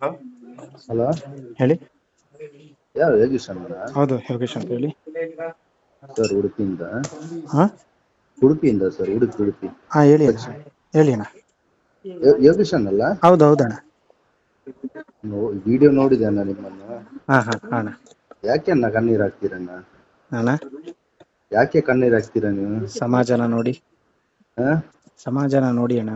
Hello hello, ಹೇಳಿ. ಯಾರು ಯೋಗೀಶ್ ಅಣ್ಣನ? ಹೌದು, ಯೋಗೇಶ್ ಅಂತ ಹೇಳಿ. ಸರ್ ಉಡುಪಿಯಿಂದ. ಹಾ ಉಡುಪಿಯಿಂದ ಸರ್, ಉಡುಪಿ. ಹಾ, ಹೇಳಿ ಅಣ್ಣ. ದಕ್ಷಿಣ. ಹೇಳಿ ಅಣ್ಣ. ಯೋಗೀಶ್ ಅಣ್ಣಲ್ಲ? ಹೌದೌದಣ್ಣ. ವಿಡಿಯೋ ನೋಡಿದೆ ಅಣ್ಣ ನಿಮ್ಮನ್ನು. ಹಾ ಹಾ ಅಣ್ಣ. ಯಾಕೆ ಅಣ್ಣ ಕಣ್ಣೀರ್ ಹಾಕ್ತೀರಣ್ಣ? ಅಣ್ಣ, ಯಾಕೆ ಕಣ್ಣೀರ್ ಹಾಕ್ತೀರಾ ನೀವು? ಸಮಾಜನ ನೋಡಿ. ಹ ಸಮಾಜನ ನೋಡಿ ಅಣ್ಣ.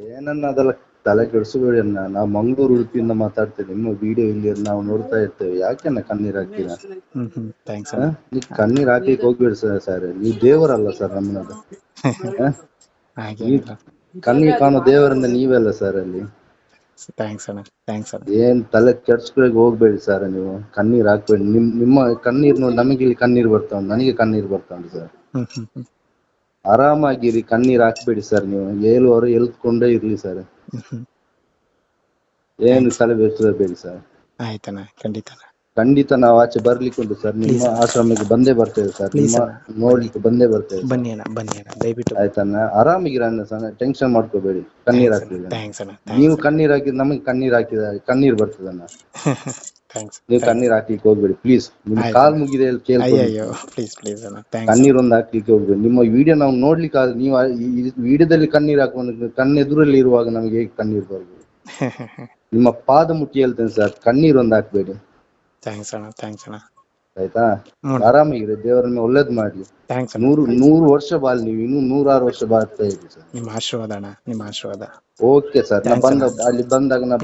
ಏನನ್ನ ಅದೆಲ್ಲ ತಲೆ ಕೆಡಿಸ್ಕೋಬೇಡಿ ಅಣ್ಣ. ನಾವು ಮಂಗಳೂರು, ಉಡುಪಿಯಿಂದ ಮಾತಾಡ್ತೇವೆ. ನಿಮ್ಮ ವಿಡಿಯೋ ಇಲ್ಲಿ ನಾವು ನೋಡ್ತಾ ಇರ್ತೇವೆ. ಯಾಕೆಣ್ಣ ಕಣ್ಣೀರ್ ಹಾಕ್ತೀರಾ? ಥ್ಯಾಂಕ್ಸ್ ಅಣ್ಣ. ನೀವು ಕಣ್ಣೀರ್ ಹಾಕ್ಲಿಕ್ಕೆ ಹೋಗ್ಬೇಡಿ ಸರ್. ನೀವು ದೇವರಲ್ಲ ಸರ್ ನಮ್ಮನ್ನದು. ನೀವು ಹಾಗೇನಿಲ್ಲ. ಕಣ್ಣಿಗೆ ಕಾಣೋ ದೇವರಿಂದ ನೀವೆಲ್ಲ ಸರ್ ಅಲ್ಲಿ. ಥ್ಯಾಂಕ್ಸ್ ಅಣ್ಣ. ಥ್ಯಾಂಕ್ಸ್ ಅಣ್ಣ. ಏನ್ ತಲೆ ಕೆಡ್ಸ್ಕೊಳಕ್ ಹೋಗ್ಬೇಡಿ ಸರ್. ನೀವು ಕಣ್ಣೀರ್ ಹಾಕ್ಬೇಡಿ. ನಿಮ್ಮ ಕಣ್ಣೀರ್ ನೋಡಿ ನಮಗೆ ಇಲ್ಲಿ ಕಣ್ಣೀರ್ ಬರ್ತಾವ, ನನಗೆ ಕಣ್ಣೀರ್ ಬರ್ತಾವ ಸರ್. ಆರಾಮಾಗಿರಿ, ಕಣ್ಣೀರ್ ಹಾಕ್ಬೇಡಿ ಸರ್. ನೀವು ಹೇಳುವವರು ಎಲ್ತ್ಕೊಂಡೇ ಇರ್ಲಿ ಸರ್. ಏನು ತಲೆ ಬೆಚ್ಚಬೇಡಿ ಸರ್. ಆಯ್ತಣ್ಣ, ಖಂಡಿತ. ಖಂಡಿತ ನಾವು ಆಚೆ ಬರ್ಲಿಕ್ಕೆ ಉಂಟು ಸರ್. ನಿಮ್ಮ ಪ್ಲೀಸ್ ಅಣ್ಣ, ಆಶ್ರಮಕ್ಕೆ ಬಂದೇ ಬರ್ತೇವೆ ಸರ್. ಪ್ಲೀಸ್ ನಿಮ್ಮ ಅಣ್ಣ, ಬನ್ನಿ. ನೋಡ್ಲಿಕ್ಕೆ ಬಂದೇ ಬರ್ತೇವೆ ಸರ್. ಬನ್ನಿ ಅಣ್ಣ, ಬನ್ನಿ ಅಣ್ಣ, ದಯವಿಟ್ಟು ಬನ್ನಿ. ಆಯ್ತಣ್ಣ, ಆರಾಮಿಗಿರ ಅಣ್ಣ ಸರ್. ಟೆನ್ಷನ್ ಮಾಡ್ಕೋಬೇಡಿ. ಕಣ್ಣೀರ್ ಥ್ಯಾಂಕ್ಸ್ ಅಣ್ಣ. ಹಾಕ್ಲಿಲ್ಲ. ಥ್ಯಾಂಕ್ಸ್ ಅಣ್ಣ. ನೀವು ಥ್ಯಾಂಕ್ಸ್ ಕಣ್ಣೀರ್ ಹಾಕಿದ್ರೆ ನಮಗೆ ಕಣ್ಣೀರ್ ಹಾಕಿದ್ರೆ ಕಣ್ಣೀರ್ ಬರ್ತದಣ್ಣ. ಥ್ಯಾಂಕ್ಸ್. ನೀವು ಕಣ್ಣೀರ್ ಹಾಕ್ಲಿಕ್ಕೆ ಹೋಗ್ಬೇಡಿ ಪ್ಲೀಸ್. ನಿಮ್ ಕಾಲ್ ಮುಗಿದೆ ಕೇಳ್ಕೊಂಡು. ಅಯ್ಯೋ, ಪ್ಲೀಸ್ ಪ್ಲೀಸ್ ಅಣ್ಣ. ಥ್ಯಾಂಕ್ಸ್. ಕಣ್ಣೀರ್ ಒಂದು ಹಾಕ್ಲಿಕ್ಕೆ ಹೋಗ್ಬೇಡಿ. ನಿಮ್ಮ ವಿಡಿಯೋ ನಾವು ನೋಡ್ಲಿಕ್ಕೆ ನೀವು ವಿಡಿಯೋದಲ್ಲಿ ಕಣ್ಣೀರ್ ಹಾಕೊಂಡು ಕಣ್ಣೆದುರಲ್ಲಿ ಇರುವಾಗ ನಮಗೆ ಹೇಗೆ ಕಣ್ಣೀರ್ ಬರ್ಬೋದು? ನಿಮ್ಮ ಪಾದ ಮುಟ್ಟಿ ಹೇಳ್ತೇನೆ ಸರ್, ಕಣ್ಣೀರ್ ಒಂದು ಹಾಕ್ಬೇಡಿ. ಥ್ಯಾಂಕ್ಸ್ ಅಣ್ಣ. ಥ್ಯಾಂಕ್ಸ್ ಅಣ್ಣ. ಆಯ್ತಾ? ಆರಾಮಾಗಿರಿ. ದೇವರನ್ನ ಒಳ್ಳೇದ್ ಮಾಡ್ಲಿ. ಥ್ಯಾಂಕ್ಸ್ ಅಣ್ಣ. 100 ವರ್ಷ ಬಾಳಿ. ನೀವು ಇನ್ನೂ 106 ವರ್ಷ ಬಾಳ್ತಾ ಇರಿ ಸರ್. ನಿಮ್ಮ ಆಶೀರ್ವಾದ ಅಣ್ಣ, ನಿಮ್ಮ ಆಶೀರ್ವಾದ. Okay sir. ಅಲ್ಲಿ ಬಂದಾಗ ನಾ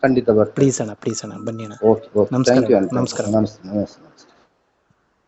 ಖಂಡಿತ ಬರ್ತೇನೆ. ಪ್ಲೀಸ್ ಅಣ್ಣ, ಪ್ಲೀಸ್ ಅಣ್ಣ, ಬನ್ನಿ ಅಣ್ಣ. ಓಕೆ. ಥ್ಯಾಂಕ್ ಯು ಅಣ್ಣ. ನಮಸ್ಕಾರ.